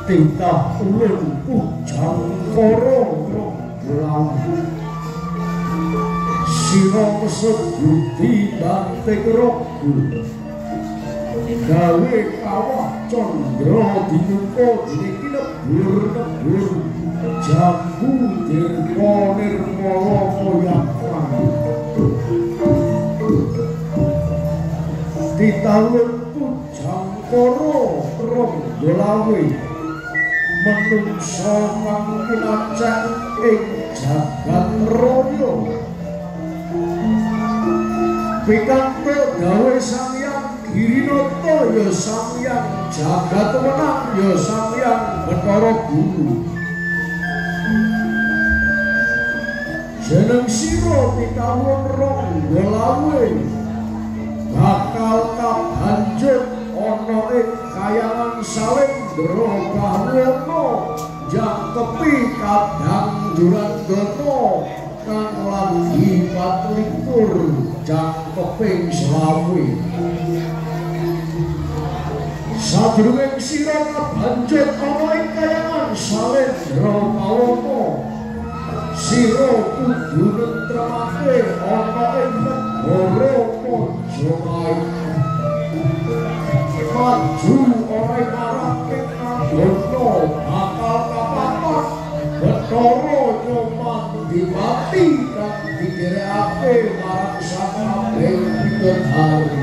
Titah ulun ujang koro lang sira sedudi batik rogu gawe kawah condro dinuko niki nebur jambu dirko nirmala koyak titah ulun ujang koro rong dolawe menungso kang kinacak ing jagat raya pikantuk gawe Sang Hyang Girinata ya Sang Hyang Jagatmenang ya Sang Hyang Bathara Guru jeneng sira pitawon Ranggalawe bakal kabanjut ana ing kayangan Salendra Bawana jangkepi kadang Durandana kang lagi 24 jangkeping selawe sadurunge sira kabanjut ana ing kayangan Salendra Bawana sira kudu nentremake ana ing negara Majapahit maju ora marake kadono bakal kapapat Bathara Nyoman Dipati kang dikirake marang sakabeh bidodari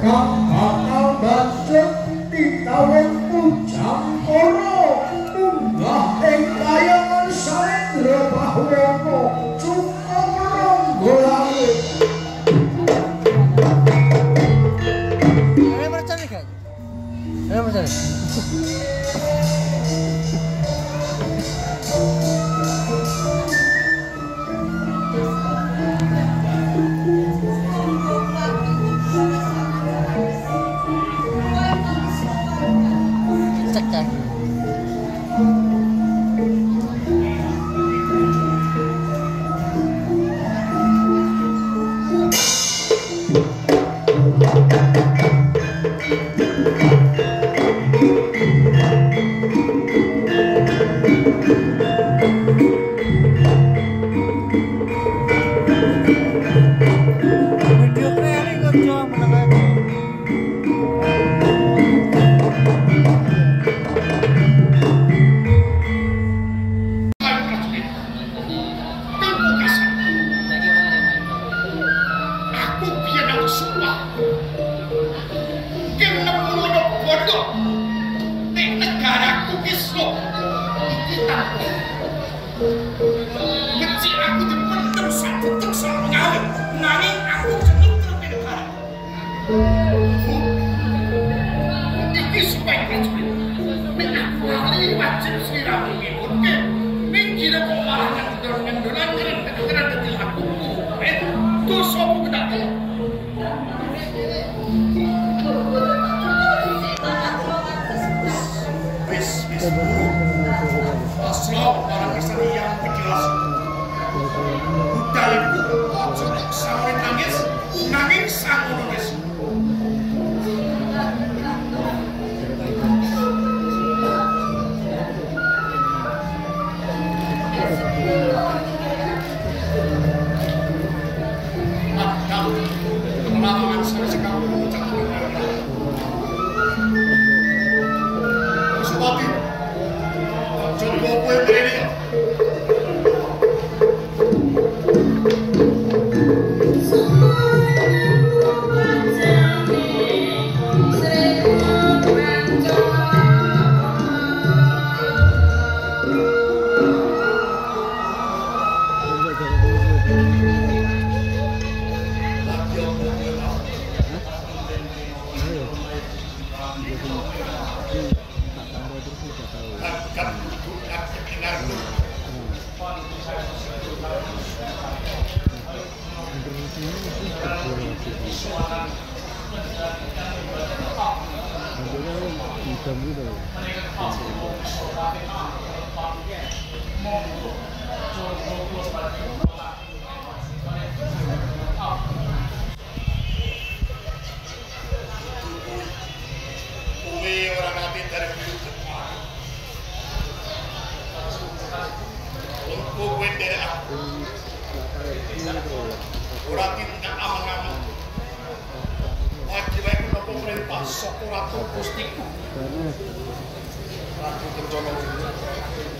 kang bakal banjur ditawon Pujampara munggah ing kayangan Salendra Bawana cukup Ranggalawe. Ayo Mas.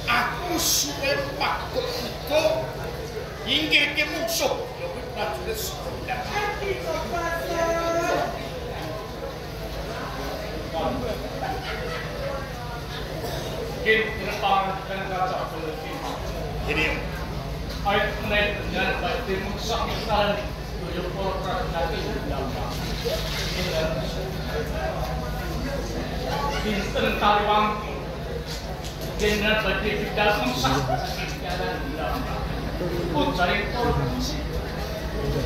Aku suwe pakut itu inggir ke musuh lebih prajurit sekolah Mungkin depan dan kaca berlebih. Jadi, ayat menaik dengan baik dimusak misalnya tujuh program nanti dalam. Pinten kaliwang dengan baik tidak musak jalan dalam. Ucari korupsi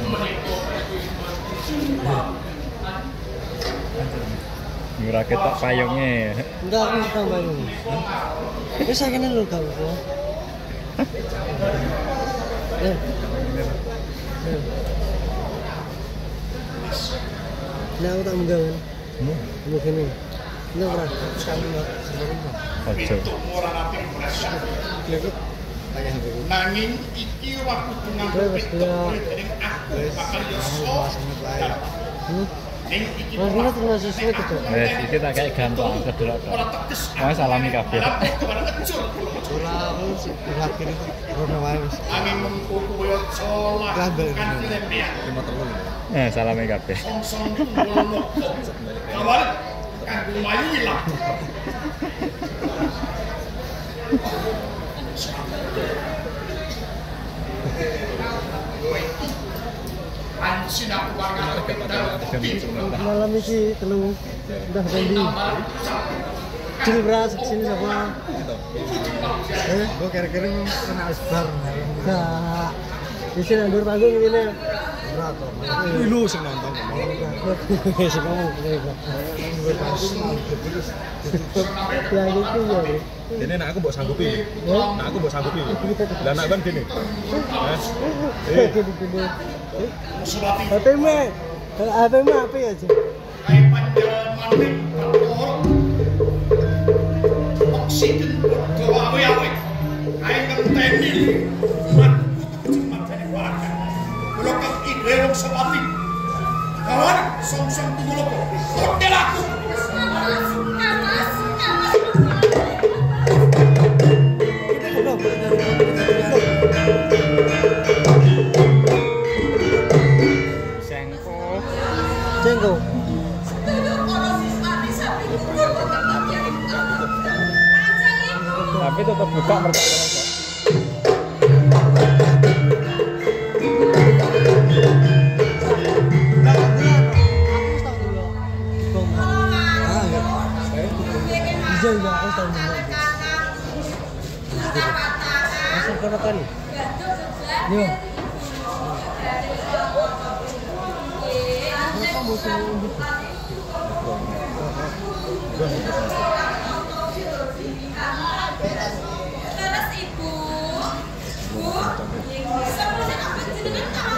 menikmati. Murah ketok payungnya. Enggak, aku suka payung. Wis sakene lho gak apa. Ya. Nah, aku tak munggah kan. Mungkin ini. Ini ora sekali enggak sebelumnya. Ojo. Itu orang api merasa. Nanging iki waktu dengan dening aku bakal yoso. Ning iki Ora terus sesuai gitu. Wes iki tak kayak gampang kedelok. ora teges. Wes salami kabeh. Ora kecul. Ora aku sih lagi ini rono wae wis. Angin koyo colah kan lebihan. Salami kabeh. Song tunggu kawal kan lumayu ilang. Anjing aku banget Malam iki telu udah ganti. Cil beras sini siapa? Gua kira-kira kena isbar. Enggak. Di sini ndur panggung ini. Berapa? Lu sing nonton. Wis kamu ya gitu ya. Dene nek aku mbok sanggupi. Nek aku mbok sanggupi. Lah nek ban gini. HP-mu apa ya, Cik? kayak panjaman oksigen gawe-gawe kayak ngenteni mat cuma dari warga kalau kang ide wong sepati kawan song-song tunggu loko model aku Jenggo. Tapi tetap buka mereka.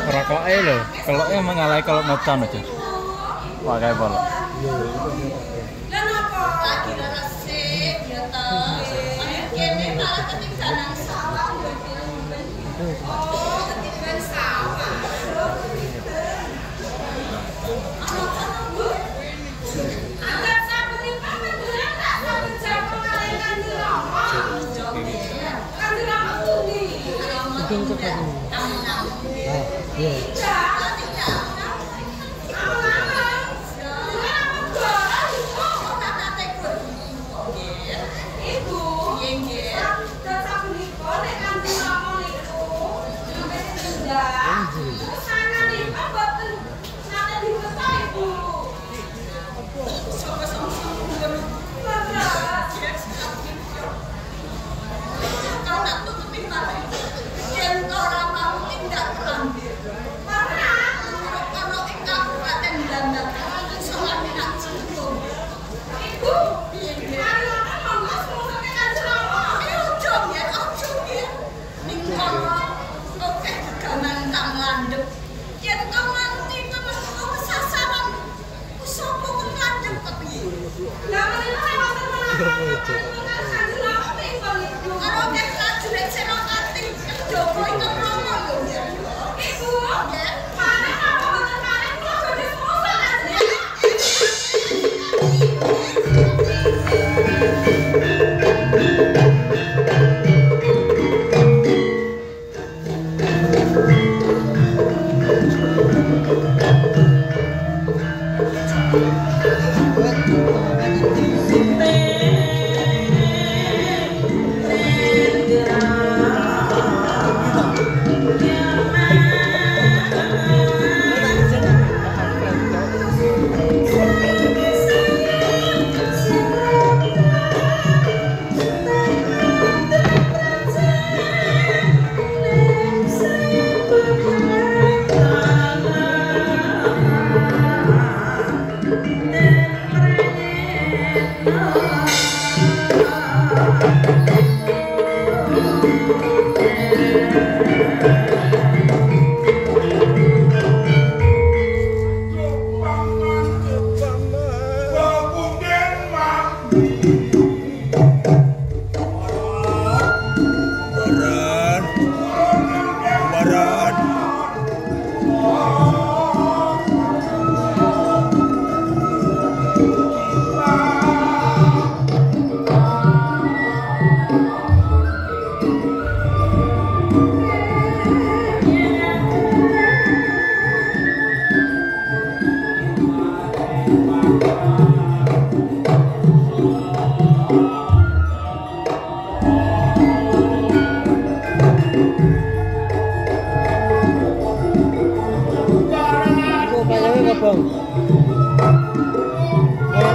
Rokoknya lho, keloknya mengalai kalau macan aja. Wah kayak bolok.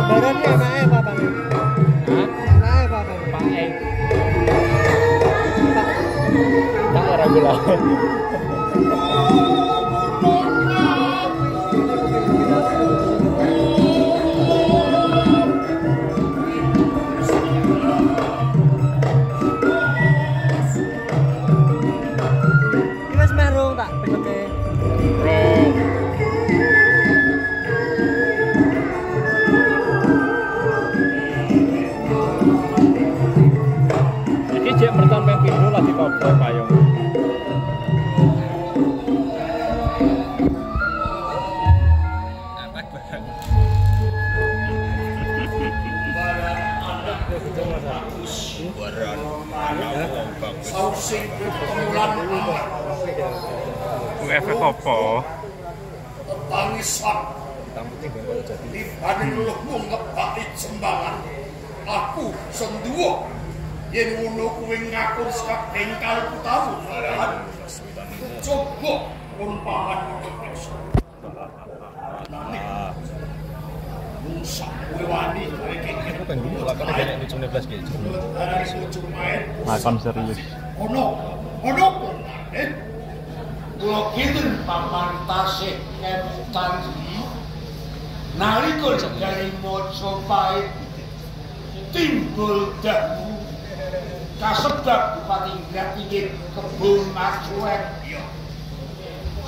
Baratnya anaknya apa nih? Anaknya apa nih? Pak Eng. Tak ada gula. Mas merung tak pengetnya. Iki jek merton ping pindho lagi kobong payung. Sausing kemulan Efek apa? tangisan dibanding lemu ngebaki jembangan aku senduwa yen ngono kuwi ngakur sak bengkal putamu coba umpaman Musa kuwi wani Aku kan dulu lakone gak nek 19 gitu. Makan serius. ono kula kinten papan tasih kemutan nalika jari maca pait timbul dahu kasebab Bupati Gratinggit Kebun Marcuek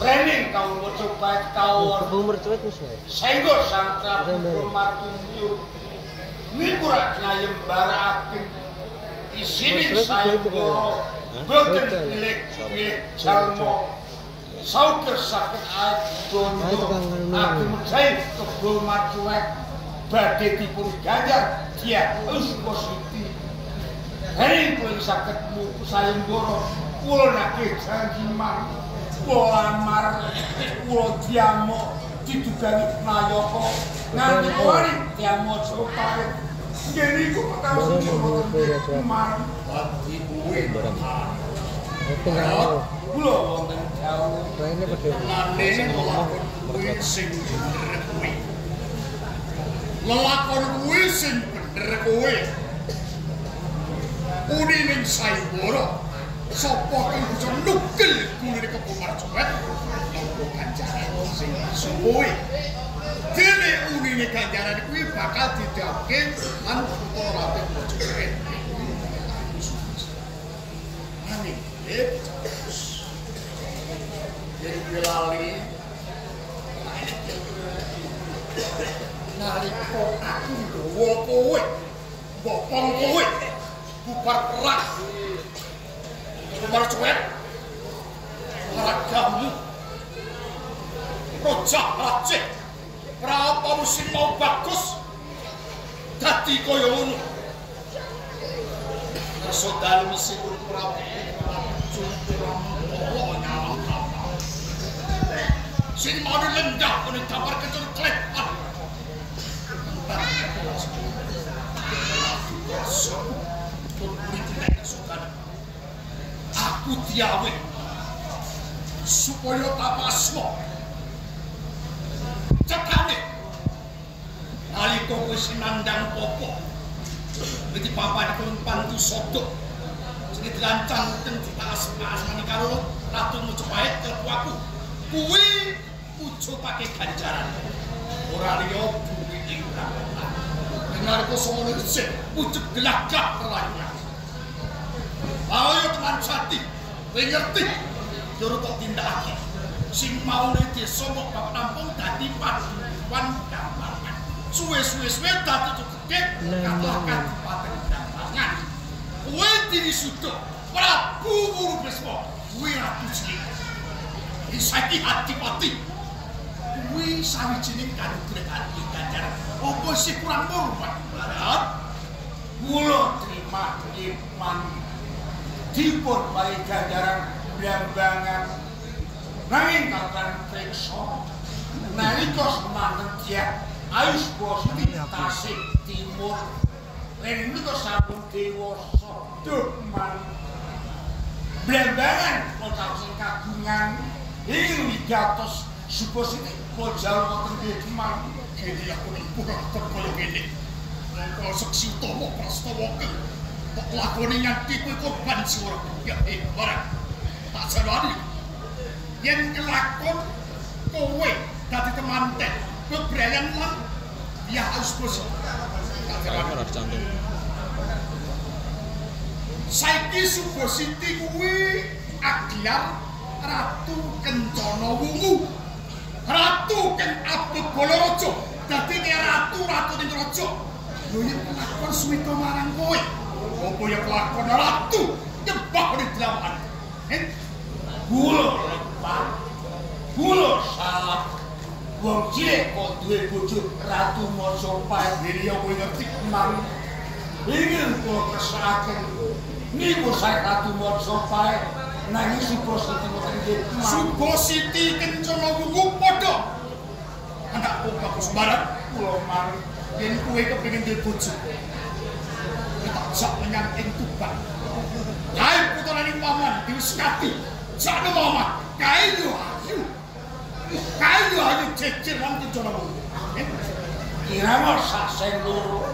rene kau maca pait kawon Kebun Marcuek wis wae. saengga sang Prabu Martunyu niku ra nyayembarake isine saengga boten milik jalma sauker sakit adono aku mencari Kebun Marcuek badhe dipun ganjar dia positif hari kuwi sakit muku sayembara kula nagih janji mang polamar kula diamo didugangi nayaka nganti wari diamo sopae ngene iku perkara sing mang dadi kuwi Tinggal kula wonten jauh lainnya padha. Landene ngelakon kuwi sing bener kuwi. Lelakon kuwi sing bener kuwi. Uni ning sayembara sapa kang bisa nukil kuwi Kebun Marcuek nanggo ganjaran sing suwi. Dene unine ganjaran kuwi bakal didhawuhke lan ora Marcuek. Nanging jadi bilali nalika aku nggawa kowe bopong kowe bubar perang Marcuek ragamu rojak racik prapa musim mau bagus dadi kaya ngono saudara misi prapa sing mau lendah kene dampar kecur klepan aku diawe supaya tapasmo cekane nalika kowe sinandang popo iki papan kon pantu sodok sing dirancang ten ditaas-asmani karo Ratu Majapahit kelebu aku kuwi ujupake ganjaran ora liya bumi ing rakyat dengar kosomono sik ujug gelagah terlayang ayo teman jati kowe ngerti juru kok tindakake sing maune desa kok bab nampung dadi paduan dampangan suwe-suwe dadi gede katakan paten dampangan kowe diri sudo Prabu Wurubisma kuwi ratu cilik saiki Adipati kuwi sawijining kanugrahan ing ganjaran apa sih kurang hormat barat kula terima iman dipun paring ganjaran blambangan nanging kalian priksa nalika semanten dia ayus posisi tasik timur ing menika sampun dewasa duh man blambangan kota sing kagungan ing wigatos supositi pojal wonten nggih kemang kene aku niku kaya ngene kalau seksi utama prastawa ke kok lakone nganti kowe korban swara ya barang tak sadari yen kelakon kowe dadi temanten bebrayan lan ya harus bos ora dicantum saiki Subositi kuwi aglar Ratu Kencana Wungu Ratu Ken Abet Balaraja dadi ratu ning raja lho yen kelakon suwita marang kowe apa ya kelakon ratu nyembah ning dalaman kula lepat kula salah wong cilik kok duwe bojo Ratu Majapahit dene ya kowe ngerti mang ingin kula kersakaken niku saya Ratu Majapahit nanging Subositi mboten nggih Subositi Kencana Wungu padha anak kok bagus barat kula mang yen kowe kepengin duwe bojo tak sak menyang ing Tuban kae putrane paman diwiskati sakno mama kae yo ayu cecir lan Kencana Wungu kirana sak sen loro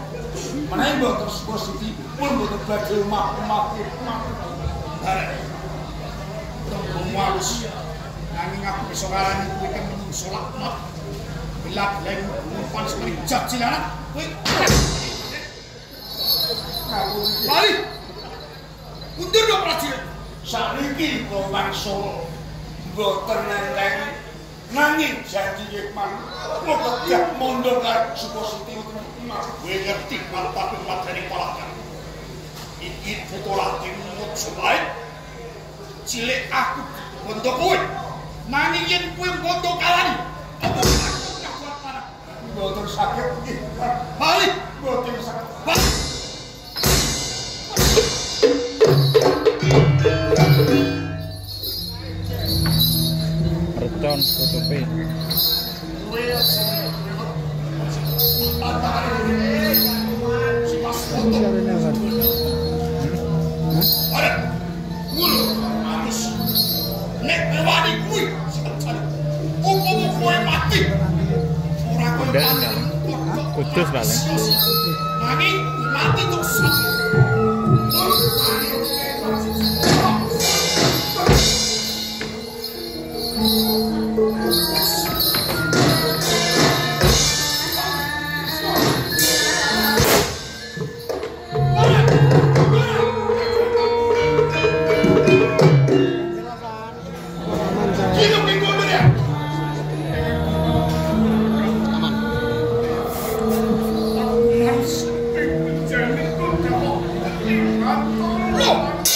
menawi mboten Subositi pun mboten badhe omah-omah Malus nanging aku bisa ngarani kowe kan menungso laknat gelap lan umpan sekali jajilan kowe bali mundur dong prajurit sakniki kula wangsul mboten nenteng nanging janji hikmah kula kedah mundur karo Subositi kowe ngerti kalpatu materi palakan iki ditolak timut supaya cilik aku bondo kowe nanging yen kowe bondo kalani apa aku kuat parah mboten saged bali mboten saged bali Reton tutupi kowe atare si pas foto ada mulu nek lewani kuwi umpama kowe mati ora kowe mati kudus paling nanging mati tok sak Look!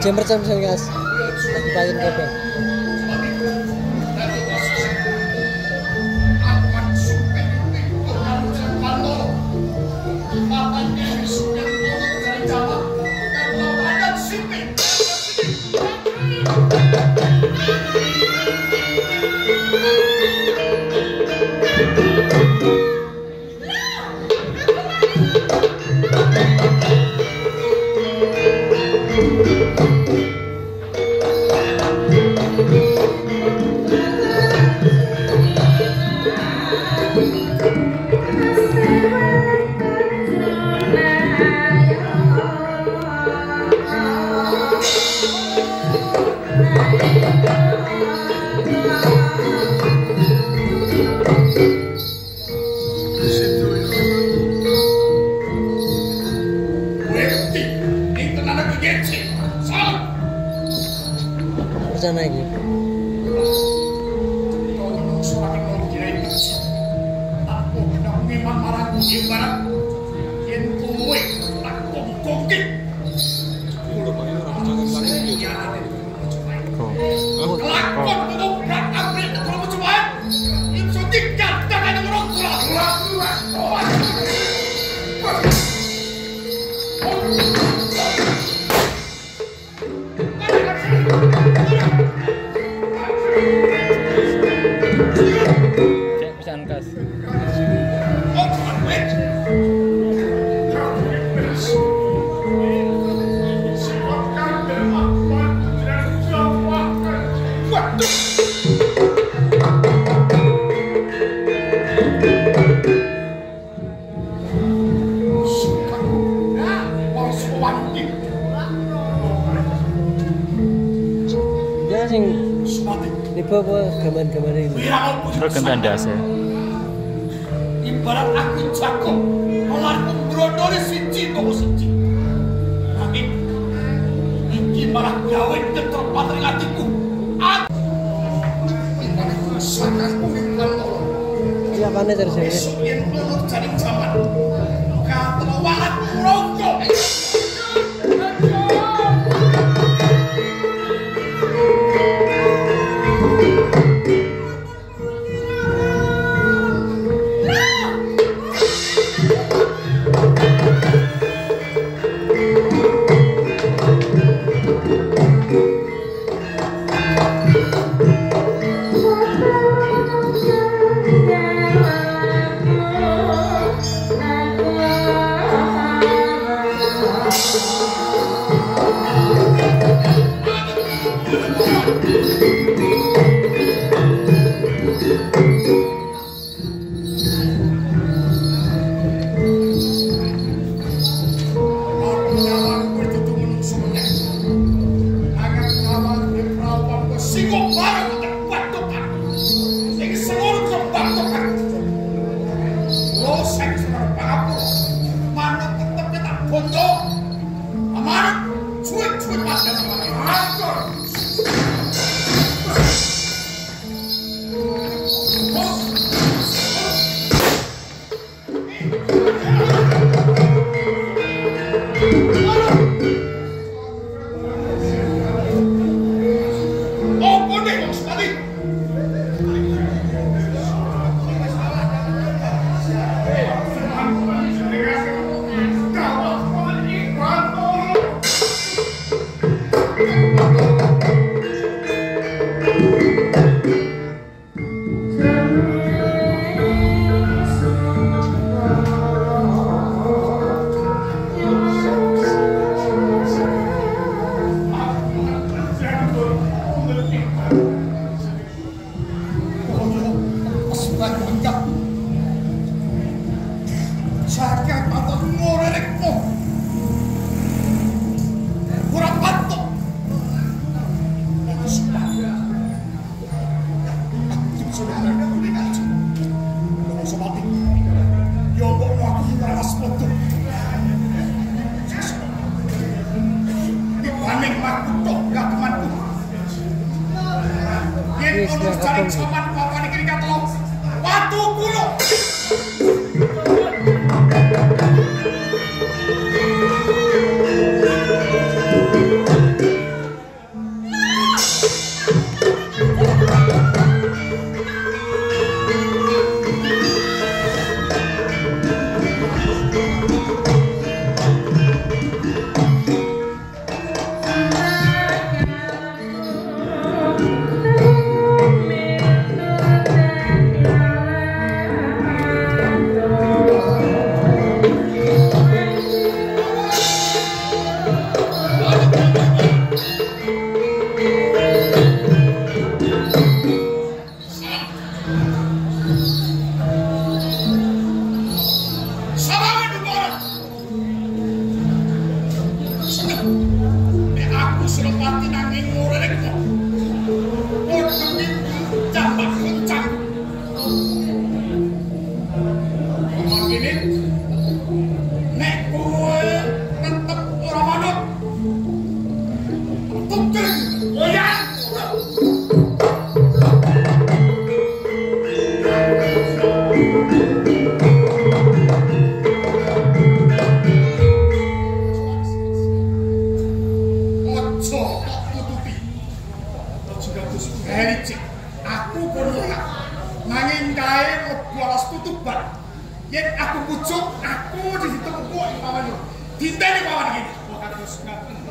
jam percaya guys. Lagi paling kabel. Percaya lagi. Cek pesan kas. Dia sing tipe apa gambar-gambar ini. Terus gantian das ya. Ibarat aku jago melarang membrondoli siji kok siji. Nanging iki malah gawe keterpat ing atiku. Aku sangat pemikiran Allah. Iya kan dari sini. Besok yen lulus jaring jaman. Katelo walat ronggo. Yen aku pucuk, aku di situ kok pawan yo. Dinteni pawan iki. Kok harus ngaten.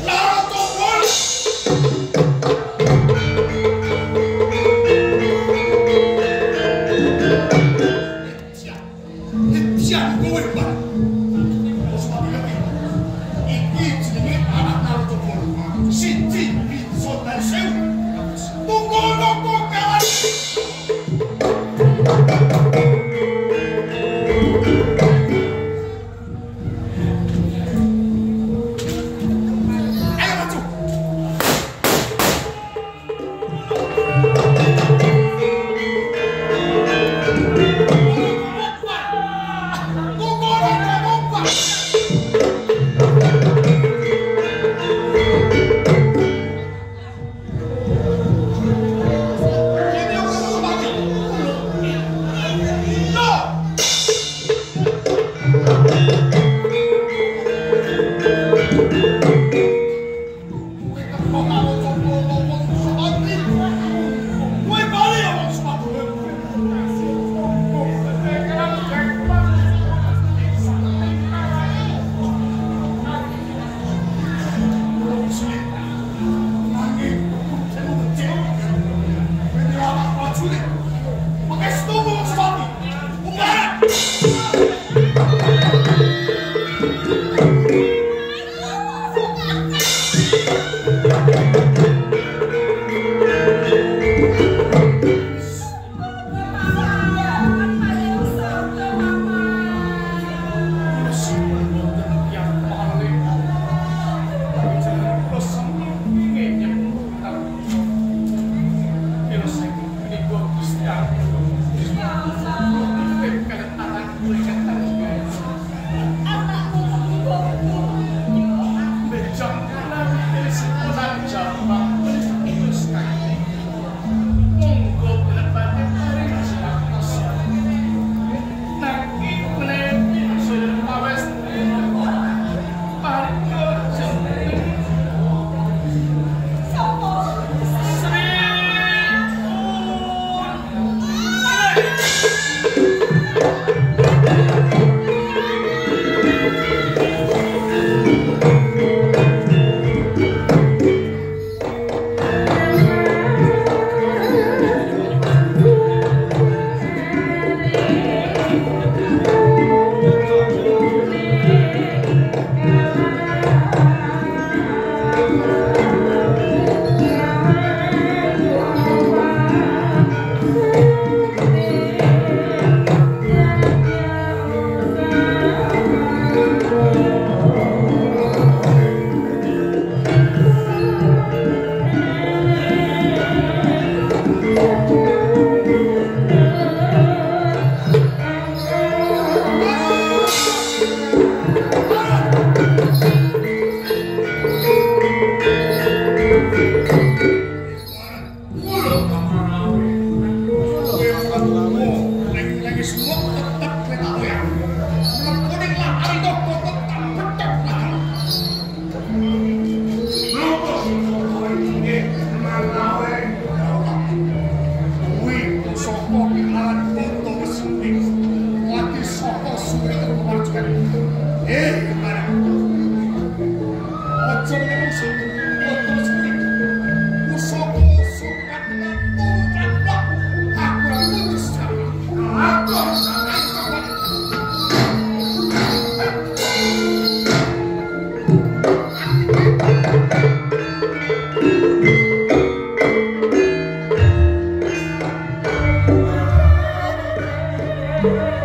Loro tungul. Jangan kowe, Pak. Bos mati iki jenenge anak Naruto Boruto. Siji bisa dan sewu. Tunggu kawan. Ayo maju. Thank you.